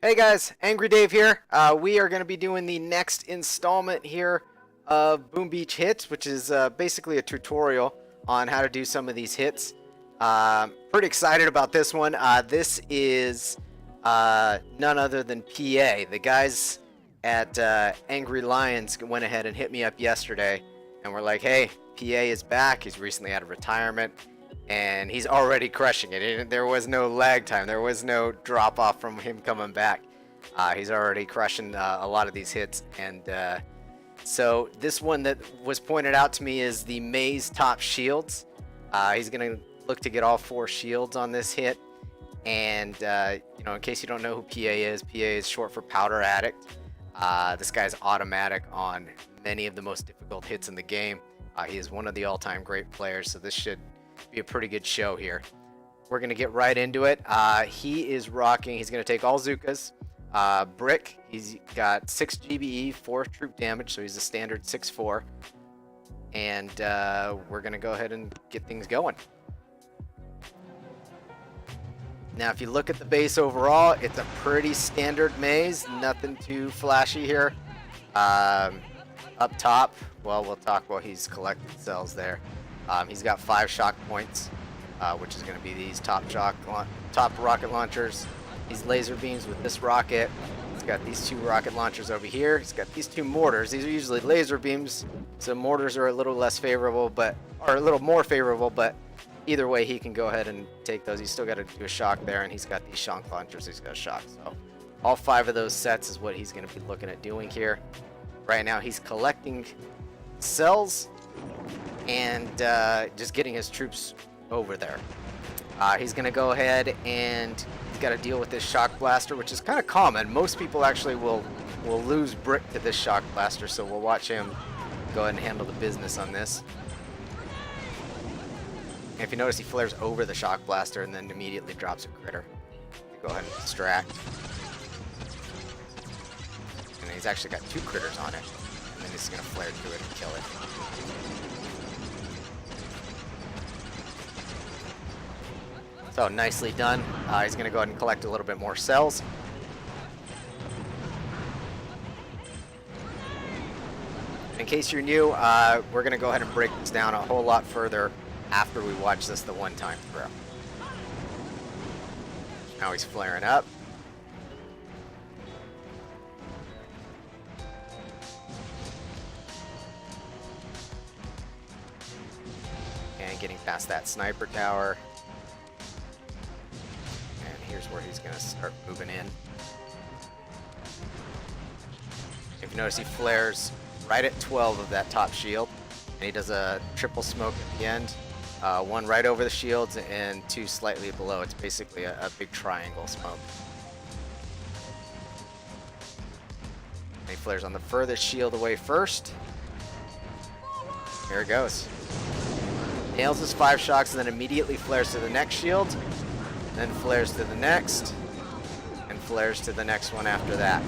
Hey guys, Angry Dave here. We are going to be doing the next installment here of Boom Beach Hits, which is basically a tutorial on how to do some of these hits. Pretty excited about this one. This is none other than PA. The guys at Angry Lions went ahead and hit me up yesterday and were like, hey, PA is back. He's recently out of retirement. And he's already crushing it. There was no lag time. There was no drop off from him coming back. He's already crushing a lot of these hits. And so this one that was pointed out to me is the Maze top shields. He's going to look to get all 4 shields on this hit. And, in case you don't know who PA is short for Powder Addict. This guy's automatic on many of the most difficult hits in the game. He is one of the all-time great players, so this should be a pretty good show here. We're gonna get right into it. He is rocking. He's gonna take all Zukas. Brick. He's got 6 GBE, 4 troop damage, so he's a standard 6/4. And we're gonna go ahead and get things going. Now, if you look at the base overall, it's a pretty standard maze. Nothing too flashy here. Up top, well, we'll talk while he's collecting cells there. He's got 5 shock points, which is going to be these top rocket launchers. These laser beams with this rocket. He's got these 2 rocket launchers over here. He's got these 2 mortars. These are usually laser beams, so mortars are a little less favorable, or a little more favorable. But either way, he can go ahead and take those. He's still got to do a shock there, and he's got these shock launchers. He's got a shock. So all 5 of those sets is what he's going to be looking at doing here. Right now, he's collecting cells and just getting his troops over there. He's going to go ahead and he's got to deal with this shock blaster, which is kind of common. Most people actually will lose Brick to this shock blaster, so we'll watch him go ahead and handle the business on this. And if you notice, he flares over the shock blaster and then immediately drops a critter. Go ahead and distract. And he's actually got 2 critters on it. And then he's going to flare through it and kill it. So nicely done. He's going to go ahead and collect a little bit more cells. In case you're new, we're going to go ahead and break this down a whole lot further after we watch this the one time through. Now he's flaring up. And getting past that sniper tower. Here's where he's going to start moving in. If you notice, he flares right at 12 of that top shield, and he does a triple smoke at the end. 1 right over the shields and 2 slightly below. It's basically a big triangle smoke. And he flares on the furthest shield away first. Here it goes. Nails his 5 shocks and then immediately flares to the next shield. Then flares to the next, and flares to the next one after that.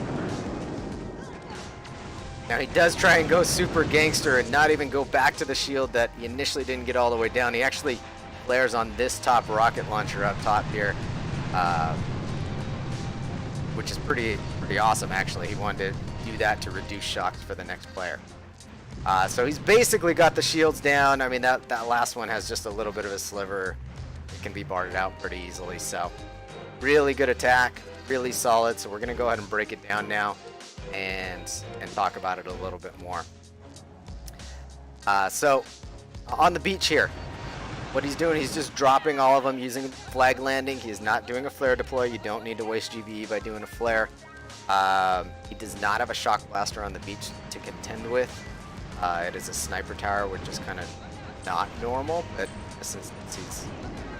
Now he does try and go super gangster and not even go back to the shield that he initially didn't get all the way down. He actually flares on this top rocket launcher up top here, which is pretty awesome actually. He wanted to do that to reduce shocks for the next player. So he's basically got the shields down. I mean, that last one has just a little bit of a sliver. Can be barred out pretty easily. So really good attack, really solid. So we're gonna go ahead and break it down now and talk about it a little bit more. So on the beach here, what he's doing, he's just dropping all of them using flag landing. He is not doing a flare deploy. You don't need to waste GBE by doing a flare. He does not have a shock blaster on the beach to contend with. It is a sniper tower, which is kind of not normal, but since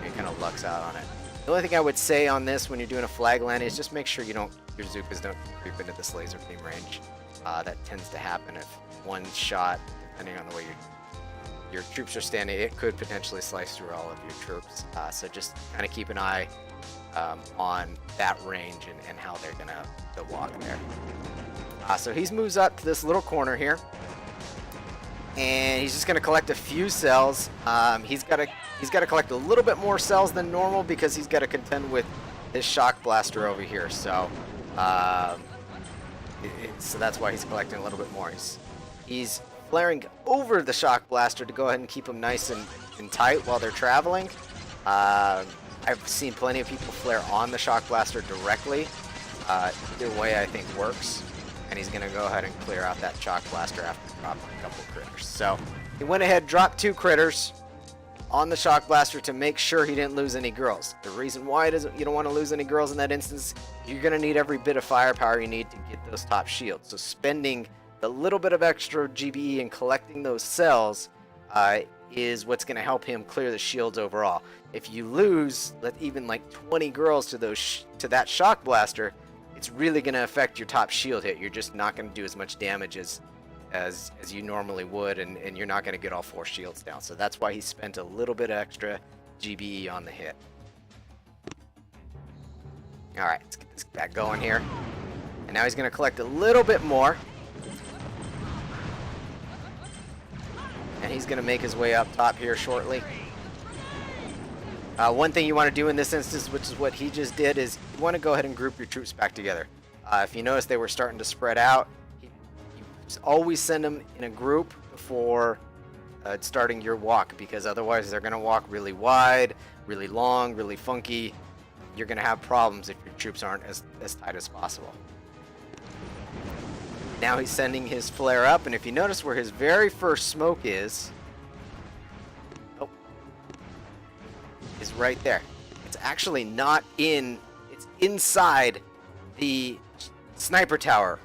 he kind of lucks out on it. The only thing I would say on this when you're doing a flag landing is just make sure your Zukas don't creep into this laser beam range. That tends to happen if one shot, depending on the way your troops are standing, it could potentially slice through all of your troops. So just kind of keep an eye on that range and how they're gonna walk there. So he moves up to this little corner here. And he's just going to collect a few cells. He's got to collect a little bit more cells than normal because he's got to contend with this shock blaster over here. So So that's why he's collecting a little bit more. He's flaring over the shock blaster to go ahead and keep them nice and tight while they're traveling. I've seen plenty of people flare on the shock blaster directly. Either way I think works. And he's going to go ahead and clear out that shock blaster after dropping a couple critters. So he went ahead, dropped 2 critters on the shock blaster to make sure he didn't lose any girls. The reason why you don't want to lose any girls in that instance, you're going to need every bit of firepower you need to get those top shields. So spending the little bit of extra GBE and collecting those cells is what's going to help him clear the shields overall. If you lose even like 20 girls to that shock blaster, it's really going to affect your top shield hit. You're just not going to do as much damage as you normally would, and you're not going to get all 4 shields down. So that's why he spent a little bit extra GBE on the hit. All right, let's get this guy going here. And now he's going to collect a little bit more. And he's going to make his way up top here shortly. One thing you want to do in this instance, which is what he just did, is you want to go ahead and group your troops back together. If you notice they were starting to spread out, you always send them in a group before starting your walk, because otherwise they're going to walk really wide, really long, really funky. You're going to have problems if your troops aren't as tight as possible. Now he's sending his flare up, and if you notice where his very first smoke is right there. It's actually not in, it's inside the sniper tower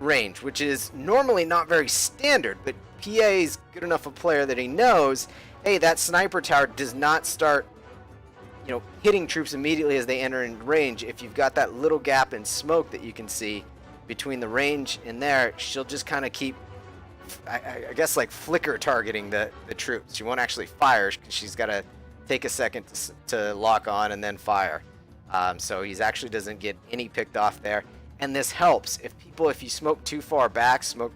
range, which is normally not very standard, but PA is good enough a player that he knows, hey, that sniper tower does not start, hitting troops immediately as they enter in range. If you've got that little gap in smoke that you can see between the range and there, she'll just kind of keep, I guess, like flicker targeting the troops. She won't actually fire because she's got to take a second to lock on and then fire. So he's actually doesn't get any picked off there. And this helps if you smoke too far back, smoke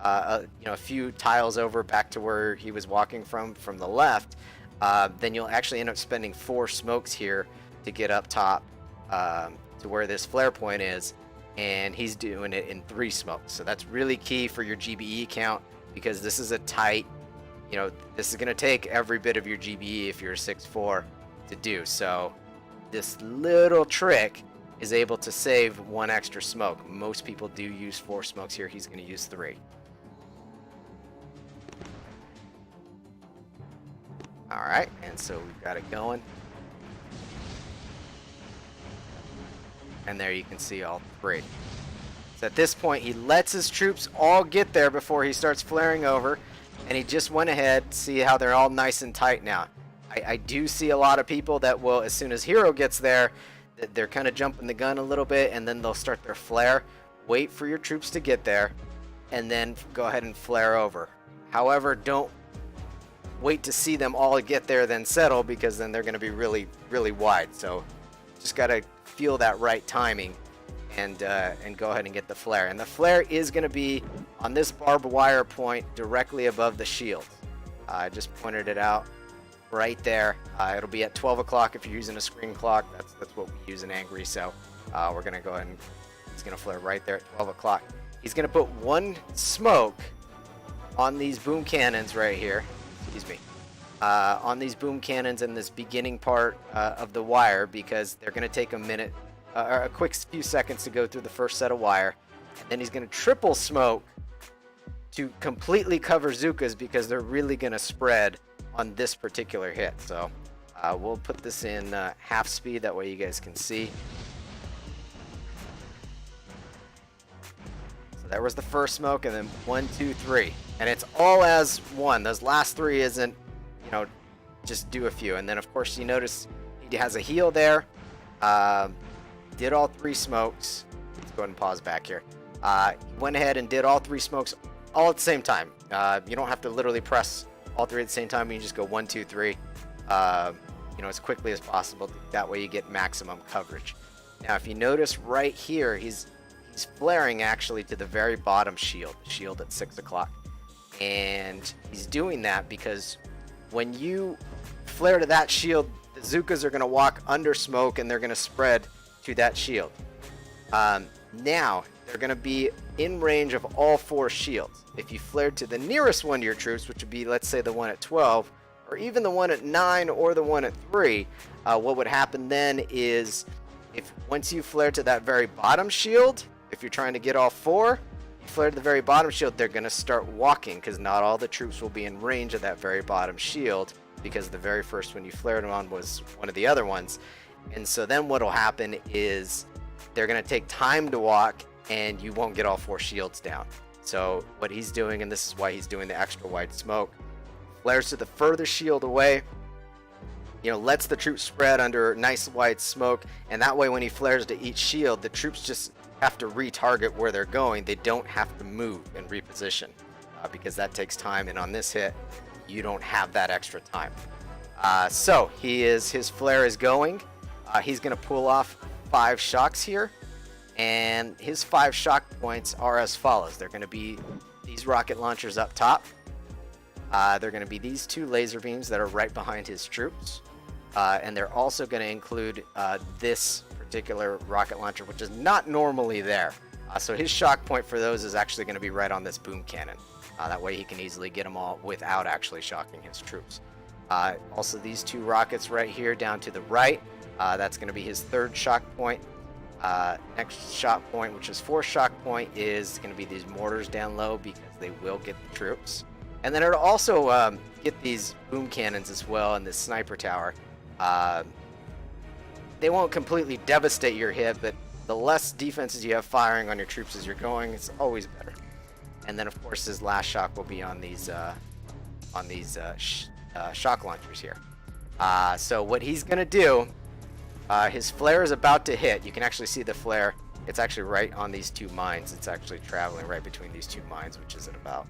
a few tiles over back to where he was walking from the left, then you'll actually end up spending 4 smokes here to get up top to where this flare point is, and he's doing it in 3 smokes. So that's really key for your GBE count, because this is a tight, this is going to take every bit of your GBE if you're a 6-4 to do. So this little trick is able to save 1 extra smoke. Most people do use 4 smokes here. He's going to use 3. All right, and so we've got it going. And there you can see all 3. So at this point, he lets his troops all get there before he starts flaring over. And he just went ahead, see how they're all nice and tight now. I do see a lot of people that will, as soon as Hero gets there, they're kind of jumping the gun a little bit, and then they'll start their flare. Wait for your troops to get there, and then go ahead and flare over. However, don't wait to see them all get there, then settle, because then they're going to be really, really wide. So just got to feel that right timing and go ahead and get the flare. And the flare is going to be on this barbed wire point directly above the shield. I just pointed it out right there. It'll be at 12 o'clock if you're using a screen clock. That's what we use in Angry. So we're going to go ahead and it's going to flare right there at 12 o'clock. He's going to put 1 smoke on these boom cannons right here. Excuse me. On these boom cannons in this beginning part of the wire, because they're going to take a minute or a quick few seconds to go through the first set of wire. And then he's going to triple smoke to completely cover Zukas, because they're really going to spread on this particular hit. So we'll put this in half speed, that way you guys can see. So there was the first smoke, and then 1, 2, 3, and it's all as one. Those last 3 isn't, just do a few. And then of course you notice he has a heal there. Did all 3 smokes. Let's go ahead and pause back here. He went ahead and did all 3 smokes all at the same time. You don't have to literally press all 3 at the same time. You can just go 1, 2, 3, as quickly as possible. That way you get maximum coverage. Now, if you notice right here, he's flaring actually to the very bottom shield, the shield at 6 o'clock. And he's doing that because when you flare to that shield, the Zukas are going to walk under smoke and they're going to spread to that shield. Now they're going to be in range of all 4 shields. If you flared to the nearest one to your troops, which would be, let's say, the one at 12, or even the one at 9 or the one at 3, what would happen then is, if once you flare to that very bottom shield, if you're trying to get all 4, you flare to the very bottom shield, they're going to start walking, because not all the troops will be in range of that very bottom shield, because the very first one you flared on was one of the other ones. And so then what will happen is they're going to take time to walk, and you won't get all 4 shields down. So what he's doing, and this is why he's doing the extra wide smoke, flares to the furthest shield away, lets the troops spread under nice wide smoke, and that way when he flares to each shield, the troops just have to retarget where they're going. They don't have to move and reposition, because that takes time, and on this hit you don't have that extra time. So his flare is going. He's going to pull off 5 shocks here, and his 5 shock points are as follows. They're going to be these rocket launchers up top. They're going to be these 2 laser beams that are right behind his troops, and they're also going to include this particular rocket launcher, which is not normally there. So his shock point for those is actually going to be right on this boom cannon. That way he can easily get them all without actually shocking his troops. Also these 2 rockets right here down to the right, that's going to be his 3rd shock point. Next shock point, which is 4th shock point, is going to be these mortars down low, because they will get the troops. And then it'll also get these boom cannons as well, and this sniper tower. They won't completely devastate your hit, but the less defenses you have firing on your troops as you're going, it's always better. And then of course his last shock will be on these shock launchers here. So what he's gonna do, his flare is about to hit. You can actually see the flare. It's actually right on these 2 mines. It's actually traveling right between these 2 mines, which is at about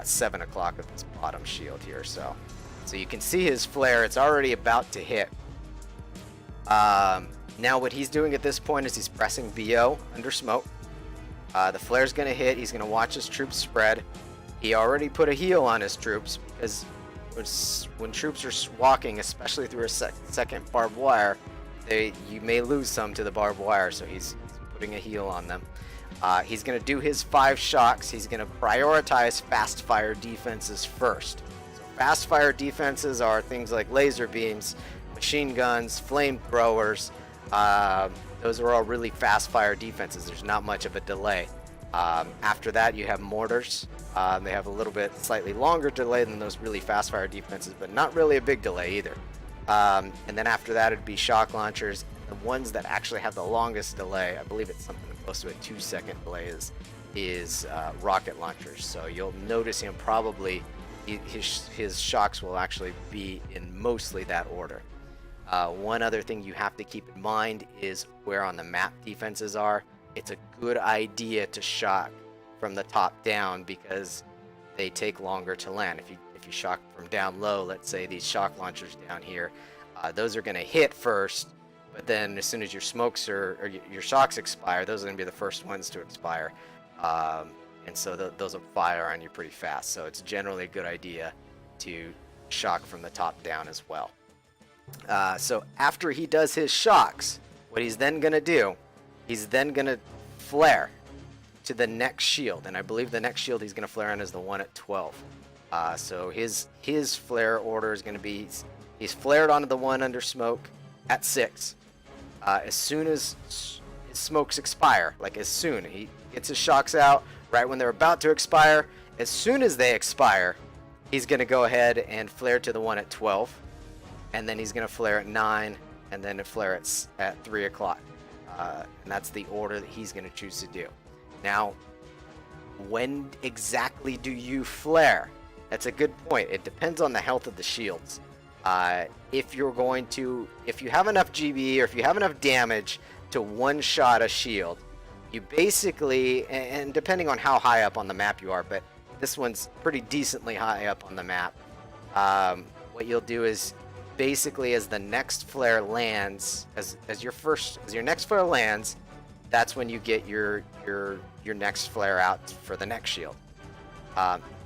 7 o'clock of this bottom shield here. So you can see his flare. It's already about to hit. Now what he's doing at this point is he's pressing BO under smoke. The flare's going to hit. He's going to watch his troops spread. He already put a heal on his troops, because when troops are walking, especially through a second barbed wire, you may lose some to the barbed wire, so he's putting a heal on them. He's going to do his 5 shocks. He's going to prioritize fast fire defenses first. So fast fire defenses are things like laser beams, machine guns, flamethrowers. Those are all really fast fire defenses. There's not much of a delay. After that, you have mortars. They have a little bit slightly longer delay than those really fast fire defenses, but not really a big delay either. And then after that, it'd be shock launchers. The ones that actually have the longest delay, I believe it's something close to a 2-second delay, is rocket launchers. So you'll notice him probably, his shocks will actually be in mostly that order. One other thing you have to keep in mind is where on the map defenses are. It's a good idea to shock from the top down, because they take longer to land. If you shock from down low, let's say these shock launchers down here, those are going to hit first, but then as soon as your smokes or your shocks expire, those are going to be the first ones to expire, and so those will fire on you pretty fast. So it's generally a good idea to shock from the top down as well. So after he does his shocks, what he's then going to do, he's then going to flare to the next shield, and I believe the next shield he's going to flare on is the one at 12. So his flare order is going to be, he's flared onto the one under smoke at 6. As soon as his smokes expire, like as soon he gets his shocks out, right when they're about to expire, as soon as they expire, he's going to go ahead and flare to the one at 12. And then he's going to flare at 9, and then flare at 3 o'clock. And that's the order that he's going to choose to do. Now, when exactly do you flare? That's a good point. It depends on the health of the shields. If you have enough GB, or if you have enough damage to one-shot a shield, you basically, and depending on how high up on the map you are, but this one's pretty decently high up on the map, what you'll do is, basically, as the next flare lands, as your next flare lands, that's when you get your next flare out for the next shield.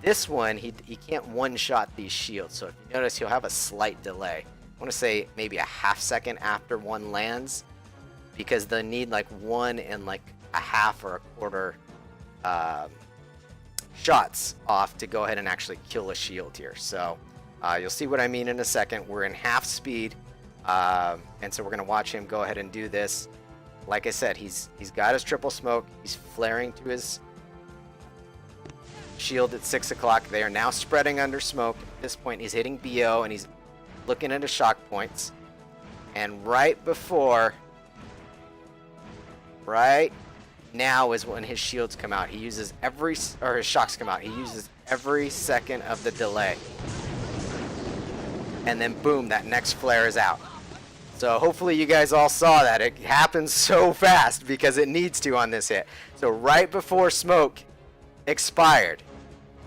This one, he can't one-shot these shields, so if you notice, he'll have a slight delay. I want to say maybe a half second after one lands, because they need like 1 and like a half or a quarter shots off to go ahead and actually kill a shield here. So you'll see what I mean in a second. We're in half speed, and so we're gonna watch him go ahead and do this. Like I said, he's got his triple smoke. He's flaring to his shield at 6 o'clock. They are now spreading under smoke. At this point, he's hitting BO and he's looking at his shock points. And right now is when his shields come out. He uses his shocks come out. He uses every second of the delay. And then boom, that next flare is out. So hopefully you guys all saw that. It happens so fast because it needs to on this hit. So right before smoke expired,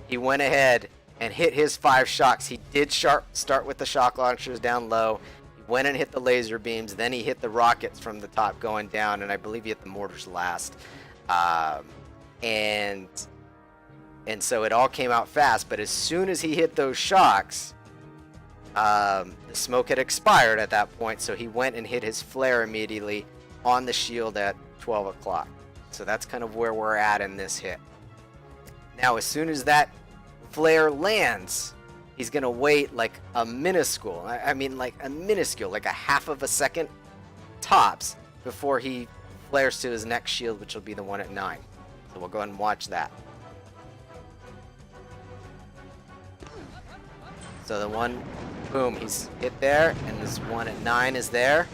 he went ahead and hit his 5 shocks. He did start with the shock launchers down low. He went and hit the laser beams. Then he hit the rockets from the top going down, and I believe he hit the mortars last. And so it all came out fast. But as soon as he hit those shocks, the smoke had expired at that point, so he went and hit his flare immediately on the shield at 12 o'clock. So that's kind of where we're at in this hit. Now, as soon as that flare lands, he's going to wait like a minuscule, like a half of a second tops before he flares to his next shield, which will be the one at 9. So we'll go ahead and watch that. So the one, boom, he's hit there, and this one at 9 is there.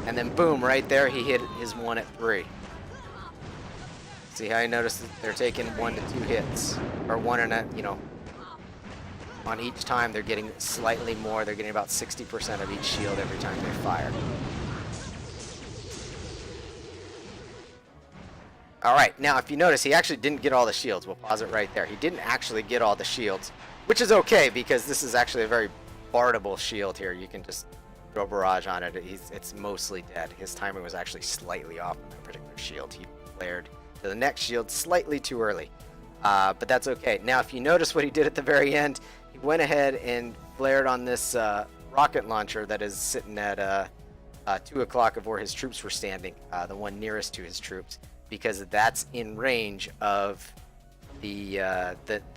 And then boom, right there, he hit his one at 3. See how you notice that they're taking 1 to 2 hits, or 1 and a, on each time they're getting slightly more. They're getting about 60% of each shield every time they fire. All right, now if you notice, he actually didn't get all the shields. We'll pause it right there. He didn't actually get all the shields, which is okay because this is actually a very bardable shield here. You can just throw barrage on it. It's mostly dead. His timing was actually slightly off on that particular shield. He flared to the next shield slightly too early, but that's okay. Now, if you notice what he did at the very end, he went ahead and flared on this rocket launcher that is sitting at 2 o'clock of where his troops were standing, the one nearest to his troops, because that's in range of the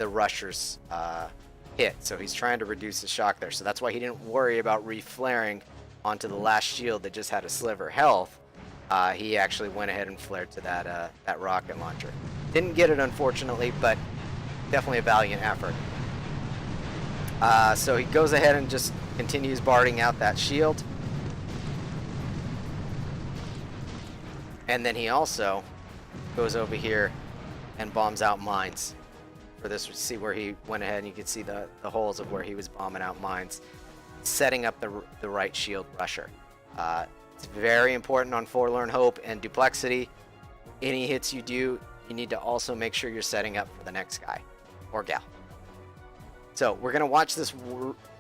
rusher's hit. So he's trying to reduce the shock there. So that's why he didn't worry about reflaring onto the last shield that just had a sliver health. He actually went ahead and flared to that rocket launcher. Didn't get it, unfortunately, but definitely a valiant effort. So he goes ahead and just continues barding out that shield. And then he also goes over here and bombs out mines. For this, see where he went ahead and you can see the holes of where he was bombing out mines, setting up the right shield rusher. It's very important on Forlorn Hope and Duplexity. Any hits you do, you need to also make sure you're setting up for the next guy or gal. So we're gonna watch this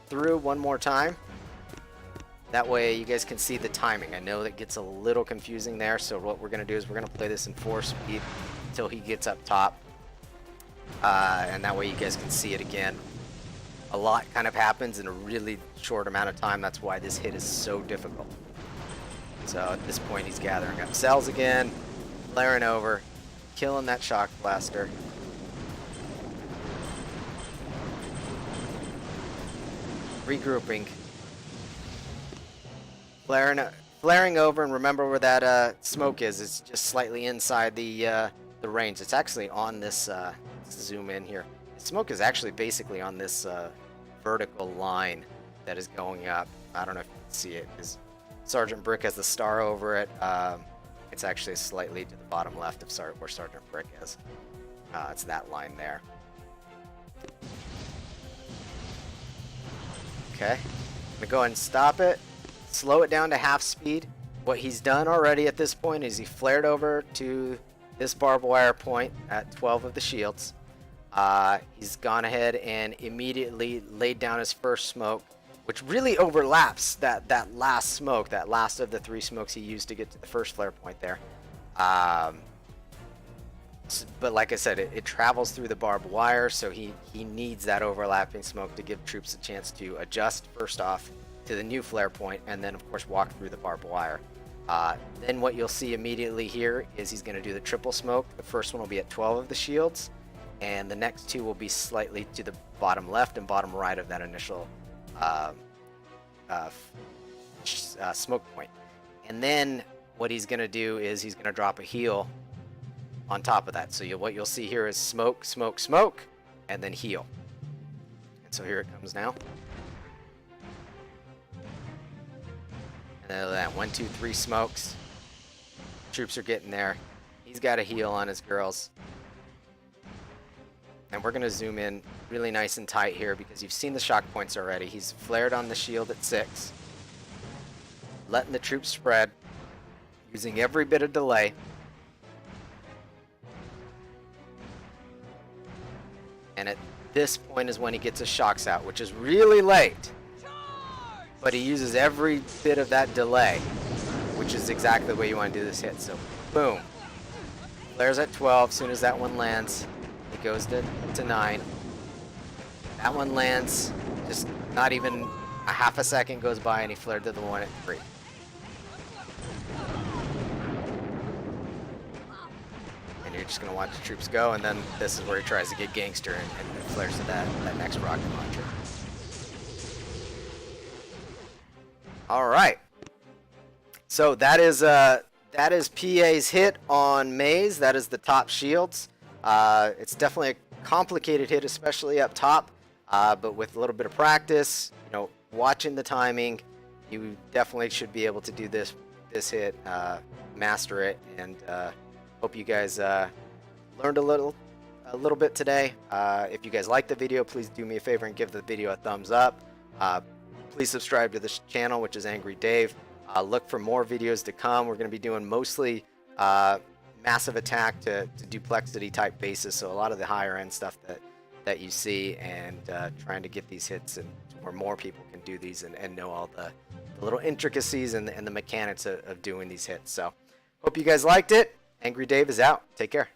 through one more time. That way you guys can see the timing. I know that gets a little confusing there, so what we're gonna do is we're gonna play this in 4 speed until he gets up top. And that way you guys can see it again. A lot kind of happens in a really short amount of time. That's why this hit is so difficult. So at this point he's gathering up cells again, flaring over, killing that shock blaster. Regrouping. Flaring over, and remember where that smoke is. It's just slightly inside the range. It's actually on this, let's zoom in here. The smoke is actually basically on this vertical line that is going up. I don't know if you can see it, because Sergeant Brick has the star over it. It's actually slightly to the bottom left of where Sergeant Brick is. It's that line there. Okay, I'm gonna go ahead and stop it. Slow it down to half speed. What he's done already at this point is he flared over to this barbed wire point at 12 of the shields. He's gone ahead and immediately laid down his first smoke, which really overlaps that last smoke, that last of the 3 smokes he used to get to the first flare point there. But like I said, it travels through the barbed wire, so he needs that overlapping smoke to give troops a chance to adjust first off to the new flare point, and then of course walk through the barbed wire. Then what you'll see immediately here is he's going to do the triple smoke. The first one will be at 12 of the shields, and the next two will be slightly to the bottom left and bottom right of that initial smoke point. And then what he's going to do is he's going to drop a heal on top of that. So what you'll see here is smoke, smoke, smoke, and then heal. And so here it comes now. And then that 1, 2, 3 smokes. Troops are getting there. He's got a heal on his girls. And we're going to zoom in really nice and tight here because you've seen the shock points already. He's flared on the shield at 6. Letting the troops spread. Using every bit of delay. And at this point is when he gets his shocks out, which is really late. But he uses every bit of that delay, which is exactly the way you want to do this hit. So, boom. Flares at 12. As soon as that one lands, it goes to 9. That one lands. Just not even a half a second goes by, and he flared to the one at 3. And you're just going to watch the troops go, and then this is where he tries to get gangster and flares to that next rocket launcher. All right. So that is PA's hit on Maze. That is the top shields. It's definitely a complicated hit, especially up top. But with a little bit of practice, watching the timing, you definitely should be able to do this hit, master it, and hope you guys learned a little bit today. If you guys liked the video, please do me a favor and give the video a thumbs up. Please subscribe to this channel, which is Angry Dave. Look for more videos to come. We're going to be doing mostly massive attack to duplexity type bases, so a lot of the higher end stuff that you see, and trying to get these hits and where more people can do these and know all the little intricacies and the mechanics of doing these hits. So hope you guys liked it. Angry Dave is out. Take care.